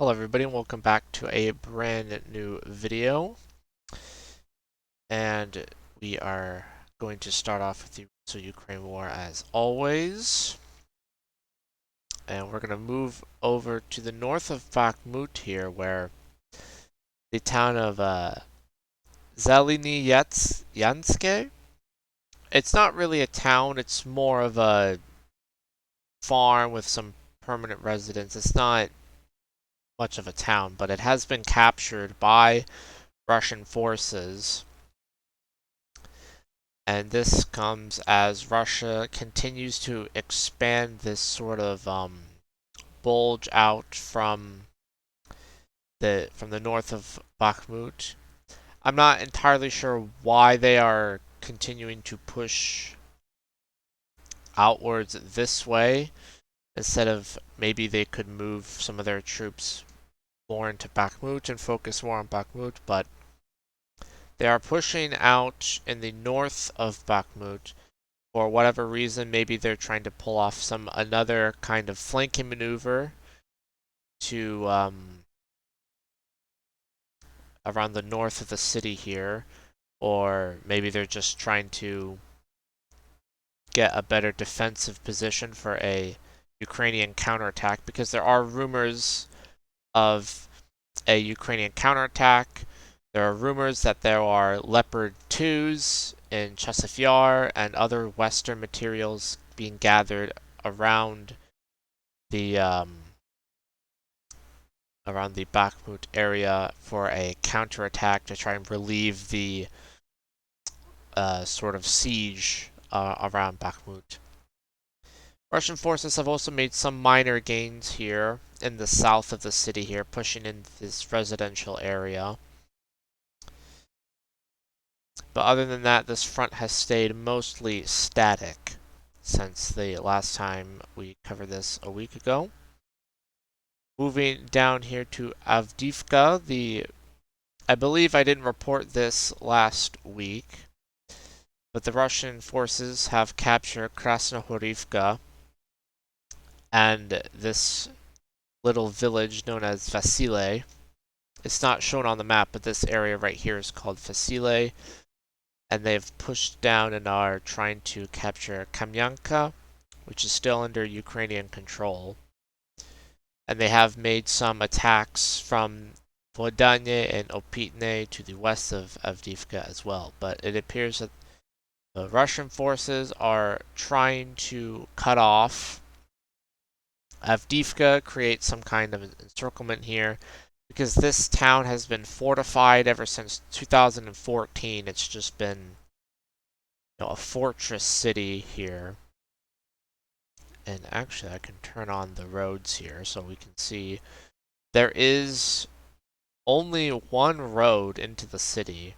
Hello everybody and welcome back to a brand new video, and we are going to start off with the Russo-Ukraine war as always, and we're going to move over to the north of Bakhmut here, where the town of Zelynyetsk. It's not really a town, it's more of a farm with some permanent residents. It's not much of a town, but it has been captured by Russian forces. And this comes as Russia continues to expand this sort of bulge out from the north of Bakhmut. I'm not entirely sure why they are continuing to push outwards this way instead of maybe they could move some of their troops more into Bakhmut and focus more on Bakhmut, but they are pushing out in the north of Bakhmut for whatever reason. Maybe they're trying to pull off another kind of flanking maneuver to around the north of the city here, or maybe they're just trying to get a better defensive position for a Ukrainian counterattack, because there are rumors of a Ukrainian counterattack. There are rumors that there are Leopard 2s in Chasiv Yar and other Western materials being gathered around the Bakhmut area for a counterattack to try and relieve the sort of siege around Bakhmut. Russian forces have also made some minor gains here in the south of the city here, pushing into this residential area. But other than that, this front has stayed mostly static since the last time we covered this a week ago. Moving down here to Avdiivka, I believe I didn't report this last week, but the Russian forces have captured Krasnohorivka and this little village known as Vasile. It's not shown on the map, but this area right here is called Vasile, and they've pushed down and are trying to capture Kamyanka, which is still under Ukrainian control. And they have made some attacks from Vodanye and Opitne to the west of Avdiivka as well. But it appears that the Russian forces are trying to cut off Avdiivka, create some kind of encirclement here, because this town has been fortified ever since 2014. It's just been, a fortress city here. And actually, I can turn on the roads here so we can see there is only one road into the city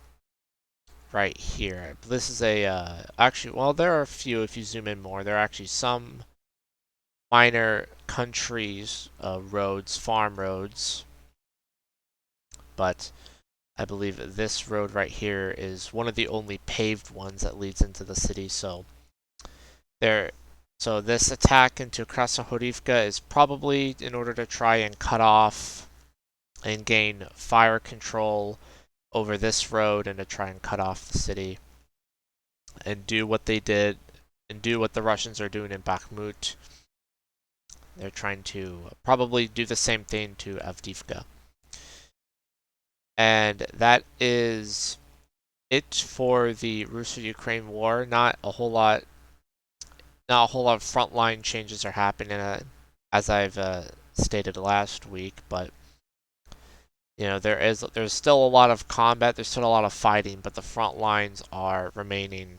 right here. This is actually, well, there are a few if you zoom in more. There are actually some minor countries roads, farm roads, but I believe this road right here is one of the only paved ones that leads into the city. So this attack into Krasnohorivka is probably in order to try and cut off and gain fire control over this road, and to try and cut off the city and do what they did and do what the Russians are doing in Bakhmut. They're trying to probably do the same thing to Avdiivka. And that is it for the Russo-Ukraine war. Not a whole lot of frontline changes are happening, as I've stated last week, but there's still a lot of combat, there's still a lot of fighting, but the front lines are remaining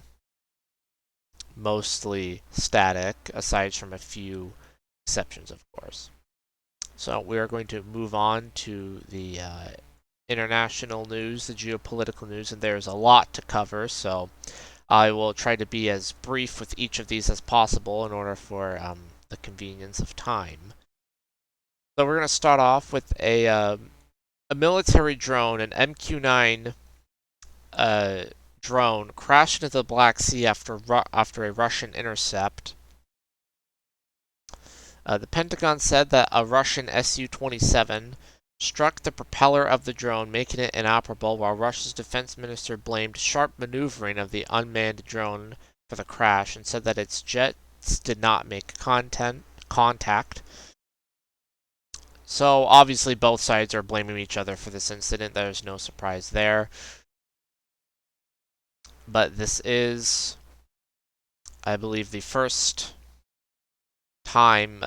mostly static, aside from a few exceptions, of course. So we are going to move on to the international news, the geopolitical news, and there's a lot to cover, so I will try to be as brief with each of these as possible in order for the convenience of time. So we're going to start off with a military drone, an MQ-9 drone, crashed into the Black Sea after a Russian intercept. The Pentagon said that a Russian Su-27 struck the propeller of the drone, making it inoperable, while Russia's defense minister blamed sharp maneuvering of the unmanned drone for the crash and said that its jets did not make contact. So obviously both sides are blaming each other for this incident. There's no surprise there. But this is, I believe, the first time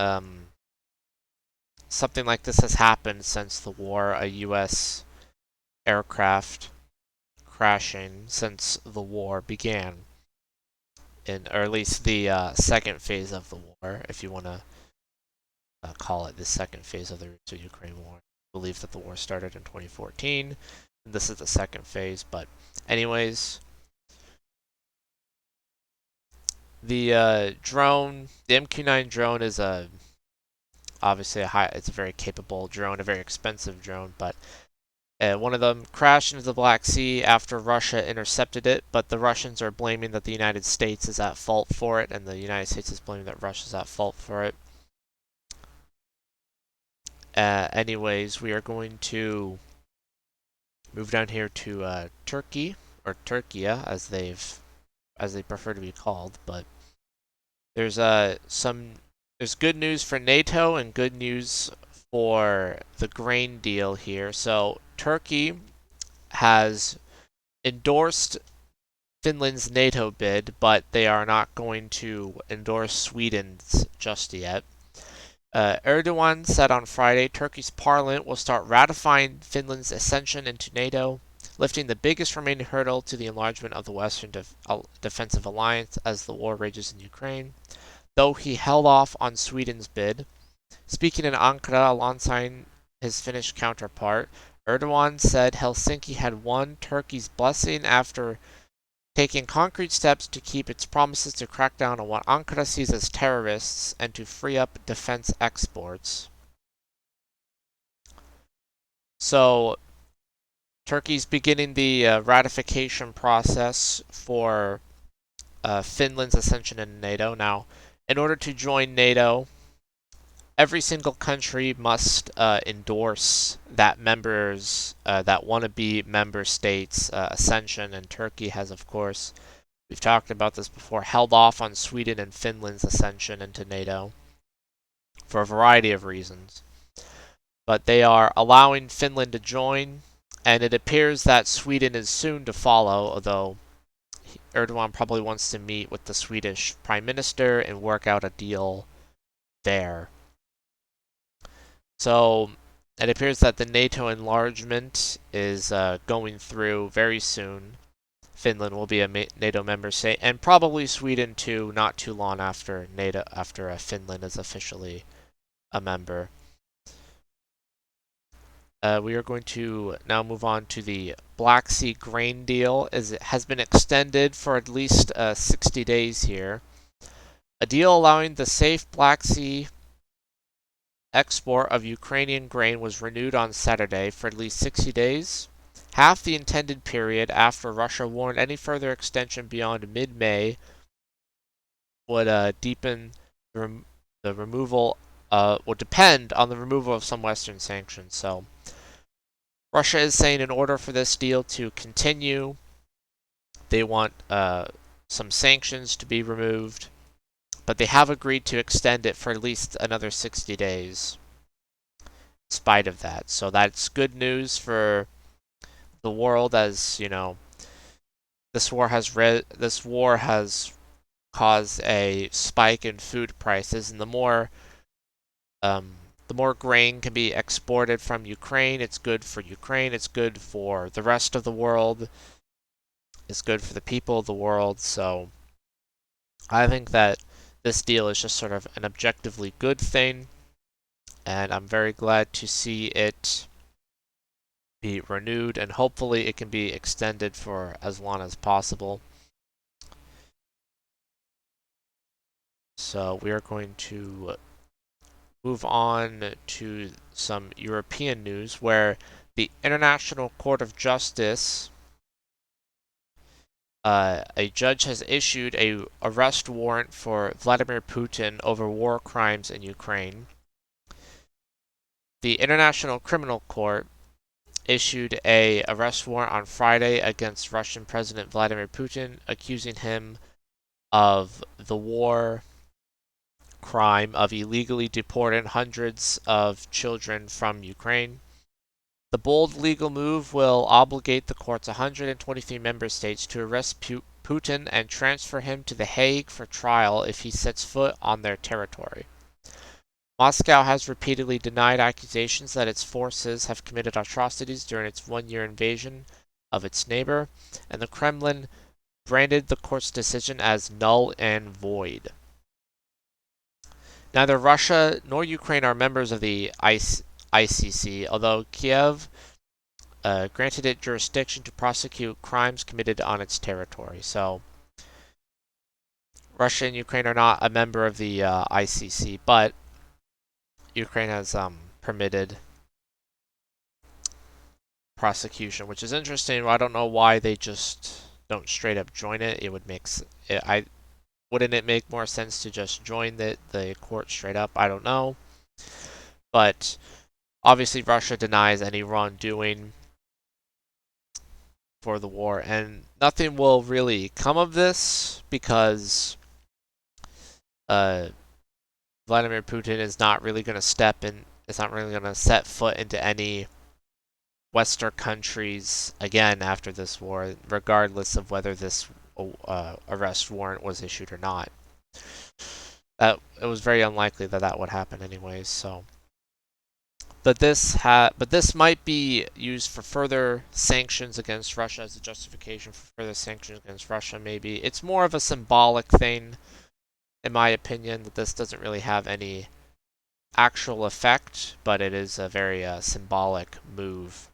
something like this has happened since the war, a U.S. aircraft crashing since the war began, or at least the second phase of the war, if you want to call it the second phase of the Russo-Ukraine war. I believe that the war started in 2014, and this is the second phase, but anyways, the drone, the MQ-9 drone is obviously it's a very capable drone, a very expensive drone, but one of them crashed into the Black Sea after Russia intercepted it, but the Russians are blaming that the United States is at fault for it, and the United States is blaming that Russia's at fault for it. Anyways, we are going to move down here to Turkey, or Turkia, as they prefer to be called. But there's there's good news for NATO and good news for the grain deal here. So Turkey has endorsed Finland's NATO bid, but they are not going to endorse Sweden's just yet. Erdogan said on Friday Turkey's parliament will start ratifying Finland's accession into NATO, lifting the biggest remaining hurdle to the enlargement of the Western defensive alliance as the war rages in Ukraine, though he held off on Sweden's bid. Speaking in Ankara alongside his Finnish counterpart, Erdogan said Helsinki had won Turkey's blessing after taking concrete steps to keep its promises to crack down on what Ankara sees as terrorists and to free up defense exports. So, Turkey's beginning the ratification process for Finland's accession in NATO. Now, in order to join NATO, every single country must endorse that that wannabe member states' accession, and Turkey has, of course, we've talked about this before, held off on Sweden and Finland's accession into NATO for a variety of reasons. But they are allowing Finland to join, and it appears that Sweden is soon to follow, although Erdogan probably wants to meet with the Swedish Prime Minister and work out a deal there. So it appears that the NATO enlargement is going through very soon. Finland will be a NATO member state, and probably Sweden too, not too long after Finland is officially a member. We are going to now move on to the Black Sea grain deal, as it has been extended for at least 60 days here. A deal allowing the safe Black Sea export of Ukrainian grain was renewed on Saturday for at least 60 days, half the intended period after Russia warned any further extension beyond mid-May would deepen the removal, would depend on the removal of some Western sanctions. So Russia is saying in order for this deal to continue, they want some sanctions to be removed, but they have agreed to extend it for at least another 60 days in spite of that. So that's good news for the world, as you know, this war has caused a spike in food prices, and the more grain can be exported from Ukraine, it's good for Ukraine, it's good for the rest of the world, it's good for the people of the world. So I think that this deal is just sort of an objectively good thing, and I'm very glad to see it be renewed, and hopefully it can be extended for as long as possible. So we are going to move on to some European news, where the International Court of Justice, a judge has issued a arrest warrant for Vladimir Putin over war crimes in Ukraine. The International Criminal Court issued a arrest warrant on Friday against Russian President Vladimir Putin, accusing him of the war crime of illegally deporting hundreds of children from Ukraine. The bold legal move will obligate the court's 123 member states to arrest Putin and transfer him to The Hague for trial if he sets foot on their territory. Moscow has repeatedly denied accusations that its forces have committed atrocities during its one-year invasion of its neighbor, and the Kremlin branded the court's decision as null and void. Neither Russia nor Ukraine are members of the ICC, although Kiev granted it jurisdiction to prosecute crimes committed on its territory. So Russia and Ukraine are not a member of the ICC, but Ukraine has permitted prosecution, which is interesting. I don't know why they just don't straight up join it. It would wouldn't it make more sense to just join the court straight up? I don't know. But obviously Russia denies any wrongdoing for the war, and nothing will really come of this because Vladimir Putin is not really going to set foot into any Western countries again after this war, regardless of whether this arrest warrant was issued or not. It was very unlikely that that would happen anyways. So, but this might be used for further sanctions against Russia as a justification for further sanctions against Russia. Maybe it's more of a symbolic thing, in my opinion, that this doesn't really have any actual effect, but it is a very symbolic move.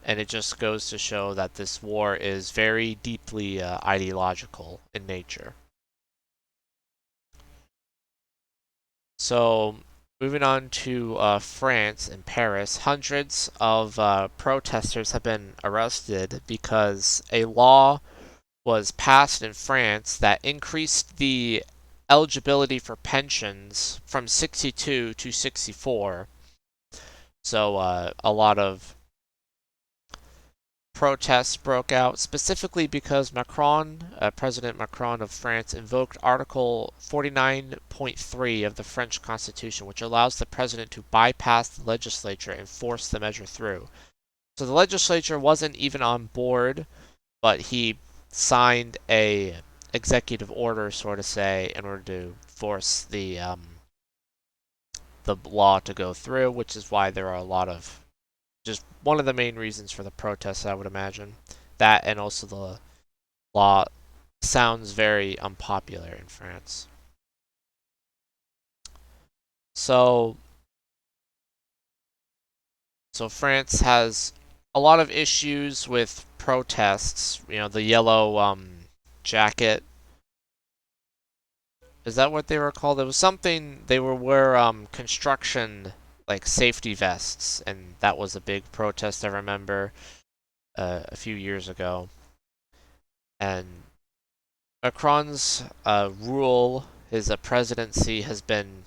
And it just goes to show that this war is very deeply ideological in nature. So, moving on to France and Paris, hundreds of protesters have been arrested because a law was passed in France that increased the eligibility for pensions from 62 to 64. So a lot of protests broke out, specifically because President Macron of France, invoked Article 49.3 of the French Constitution, which allows the president to bypass the legislature and force the measure through. So the legislature wasn't even on board, but he signed a executive order, sort of say, in order to force the law to go through, which is why there are a lot of, just one of the main reasons for the protests, I would imagine. That, and also the law sounds very unpopular in France. So France has a lot of issues with protests. You know, the yellow jacket. Is that what they were called? It was something they were construction like safety vests, and that was a big protest I remember a few years ago. And Macron's rule, his presidency, has been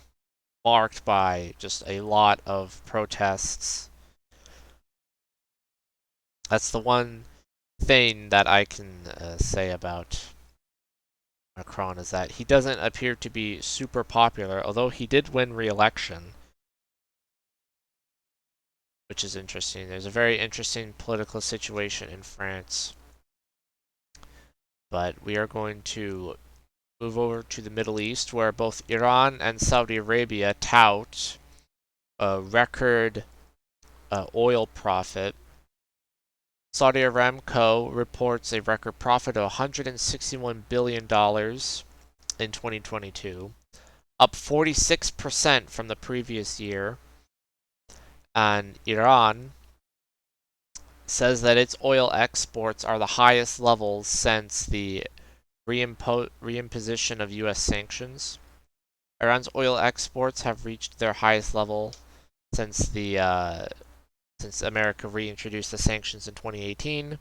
marked by just a lot of protests. That's the one thing that I can say about Macron, is that he doesn't appear to be super popular, although he did win re-election, which is interesting. There's a very interesting political situation in France. But we are going to move over to the Middle East, where both Iran and Saudi Arabia tout a record oil profit. Saudi Aramco reports a record profit of $161 billion in 2022, up 46% from the previous year. And Iran says that its oil exports are the highest levels since the reimposition of U.S. sanctions. Iran's oil exports have reached their highest level since America reintroduced the sanctions in 2018.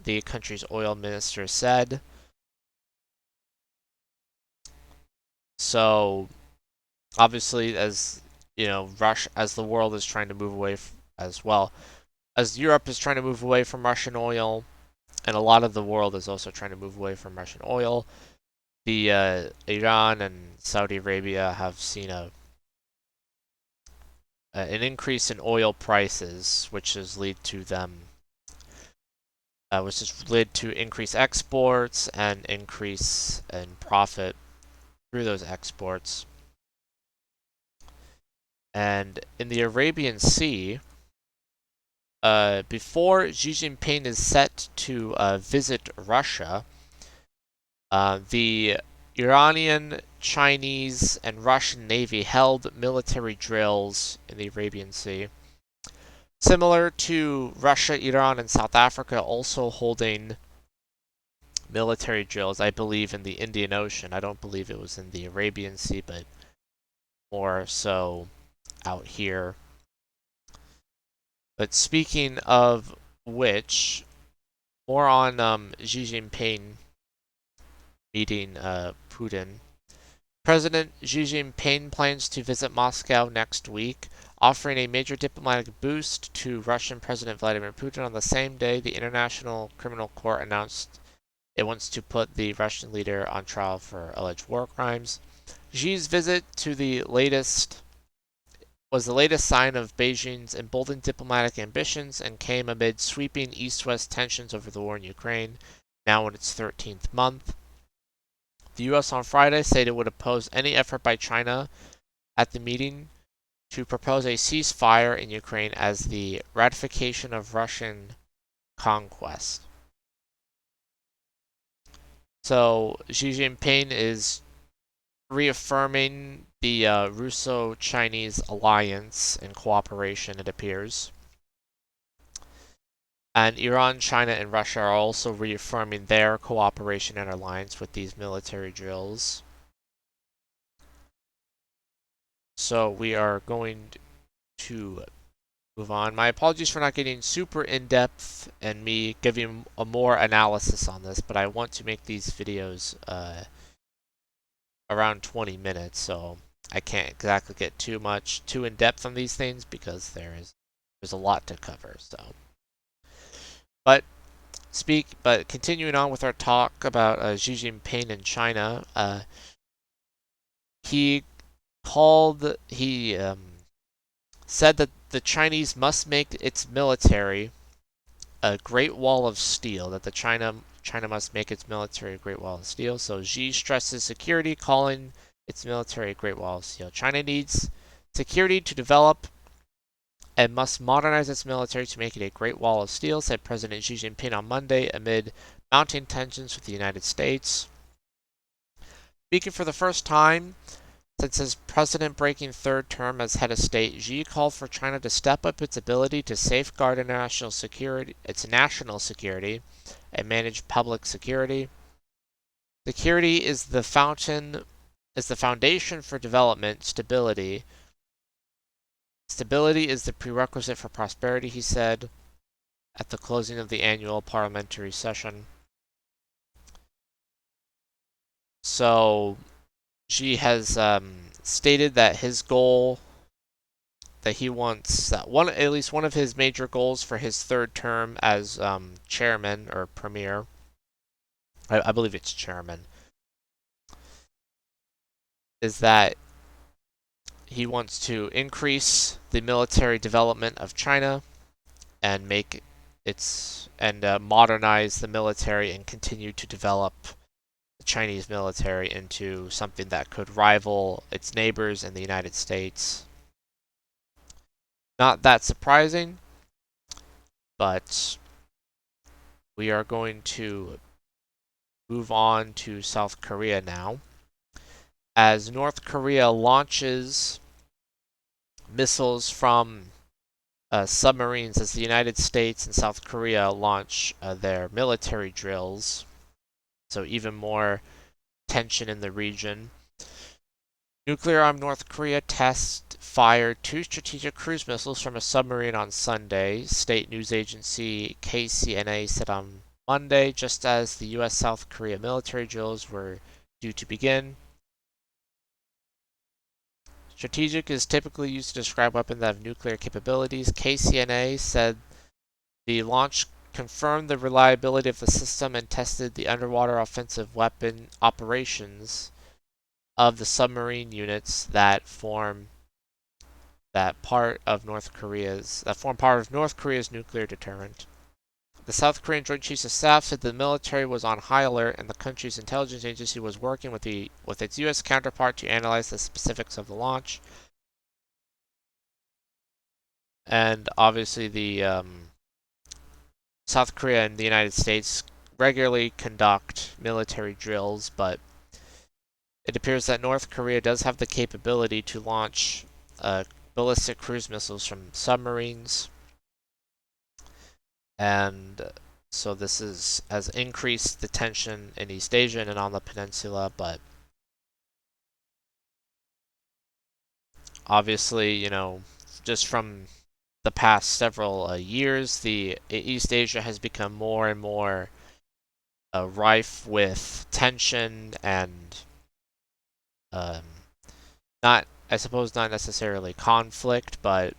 The country's oil minister said. So, obviously, as Russia, as the world is trying to move away as well as Europe is trying to move away from Russian oil, and a lot of the world is also trying to move away from Russian oil. The Iran and Saudi Arabia have seen an increase in oil prices, which has led to increased exports and increase in profit through those exports. And in the Arabian Sea, before Xi Jinping is set to visit Russia, the Iranian, Chinese, and Russian Navy held military drills in the Arabian Sea, similar to Russia, Iran, and South Africa also holding military drills, I believe, in the Indian Ocean. I don't believe it was in the Arabian Sea, but more so out here. But speaking of which, more on Xi Jinping meeting Putin. President Xi Jinping plans to visit Moscow next week, offering a major diplomatic boost to Russian President Vladimir Putin. On the same day, the International Criminal Court announced it wants to put the Russian leader on trial for alleged war crimes. Xi's visit to was the latest sign of Beijing's emboldened diplomatic ambitions and came amid sweeping east-west tensions over the war in Ukraine, now in its 13th month. The U.S. on Friday said it would oppose any effort by China at the meeting to propose a ceasefire in Ukraine as the ratification of Russian conquest. So Xi Jinping is reaffirming the Russo-Chinese alliance and cooperation, it appears. And Iran, China, and Russia are also reaffirming their cooperation and alliance with these military drills. So we are going to move on. My apologies for not getting super in-depth and me giving a more analysis on this, but I want to make these videos around 20 minutes, so I can't exactly get too in-depth on these things because there's a lot to cover. So, but continuing on with our talk about Xi Jinping and China, he said that the Chinese must make its military a Great Wall of Steel, that China must make its military a Great Wall of Steel. So Xi stresses security, calling its military a Great Wall of Steel. China needs security to develop and must modernize its military to make it a Great Wall of Steel, said President Xi Jinping on Monday amid mounting tensions with the United States. Speaking for the first time since his president-breaking third term as head of state, Xi called for China to step up its ability to safeguard its national security, and manage public security. Security is the foundation for development. Stability is the prerequisite for prosperity, he said at the closing of the annual parliamentary session. So Xi has stated that his goal, that he wants that at least one of his major goals for his third term as chairman or premier, I believe it's chairman, is that he wants to increase the military development of China and modernize the military and continue to develop the Chinese military into something that could rival its neighbors in the United States. Not that surprising, but we are going to move on to South Korea now. As North Korea launches missiles from submarines, as the United States and South Korea launch their military drills, so even more tension in the region. Nuclear-armed North Korea fired 2 strategic cruise missiles from a submarine on Sunday, state news agency KCNA said on Monday, just as the U.S.-South Korea military drills were due to begin. Strategic is typically used to describe weapons that have nuclear capabilities. KCNA said the launch confirmed the reliability of the system and tested the underwater offensive weapon operations of the submarine units that form part of North Korea's nuclear deterrent. The South Korean Joint Chiefs of Staff said the military was on high alert and the country's intelligence agency was working with its U.S. counterpart to analyze the specifics of the launch. And obviously, the South Korea and the United States regularly conduct military drills, but it appears that North Korea does have the capability to launch ballistic cruise missiles from submarines. And so this has increased the tension in East Asia and on the peninsula, but obviously, just from the past several years, the East Asia has become more and more rife with tension and not necessarily conflict, but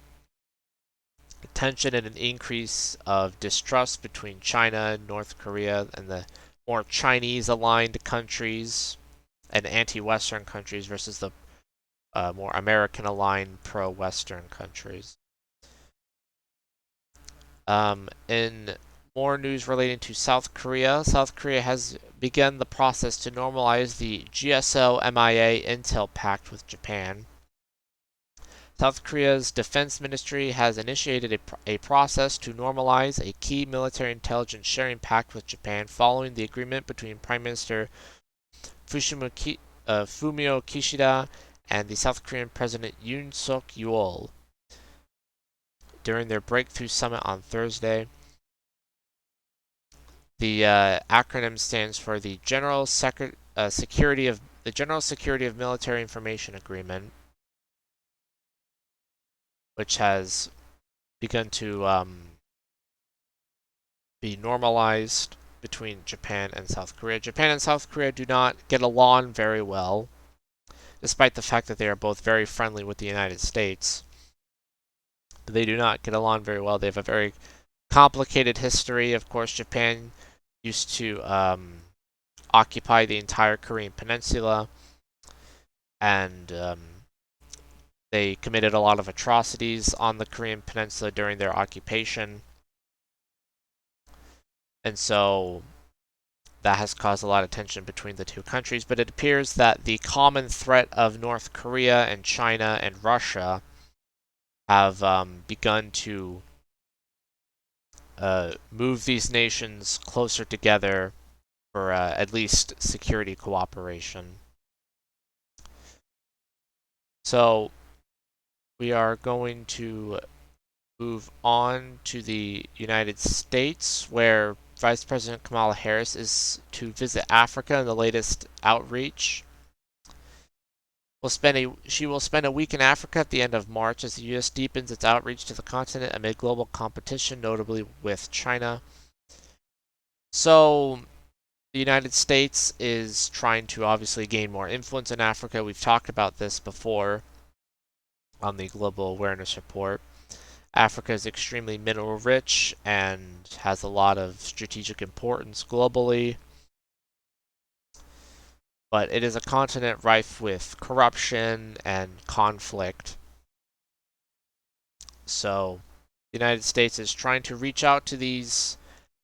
tension and an increase of distrust between China, North Korea, and the more Chinese-aligned countries and anti-Western countries versus the more American-aligned pro-Western countries. In more news relating to South Korea has begun the process to normalize the GSO-MIA Intel Pact with Japan. South Korea's Defense Ministry has initiated a process to normalize a key military intelligence sharing pact with Japan following the agreement between Prime Minister Fumio Kishida and the South Korean President Yoon Suk-yeol during their breakthrough summit on Thursday. The acronym stands for the General Security of Military Information Agreement, which has begun to be normalized between Japan and South Korea. Japan and South Korea do not get along very well, despite the fact that they are both very friendly with the United States. They do not get along very well. They have a very complicated history. Of course, Japan used to occupy the entire Korean peninsula, and they committed a lot of atrocities on the Korean peninsula during their occupation. And so that has caused a lot of tension between the two countries. But it appears that the common threat of North Korea and China and Russia have begun to move these nations closer together for at least security cooperation. So we are going to move on to the United States, where Vice President Kamala Harris is to visit Africa in the latest outreach. She will spend a week in Africa at the end of March as the U.S. deepens its outreach to the continent amid global competition, notably with China. So the United States is trying to obviously gain more influence in Africa. We've talked about this before on the Global Awareness Report. Africa is extremely mineral rich and has a lot of strategic importance globally, but it is a continent rife with corruption and conflict. So the United States is trying to reach out to these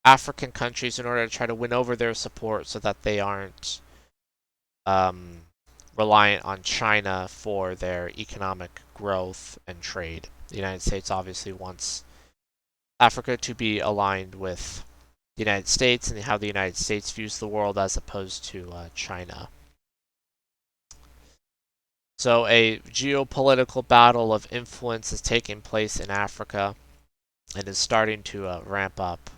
African countries in order to try to win over their support so that they aren't reliant on China for their economic growth and trade. The United States obviously wants Africa to be aligned with the United States and how the United States views the world as opposed to China. So a geopolitical battle of influence is taking place in Africa and is starting to ramp up.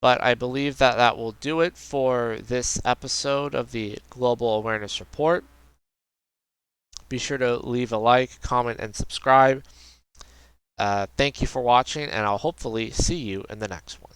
But I believe that that will do it for this episode of the Global Awareness Report. Be sure to leave a like, comment, and subscribe. Thank you for watching, and I'll hopefully see you in the next one.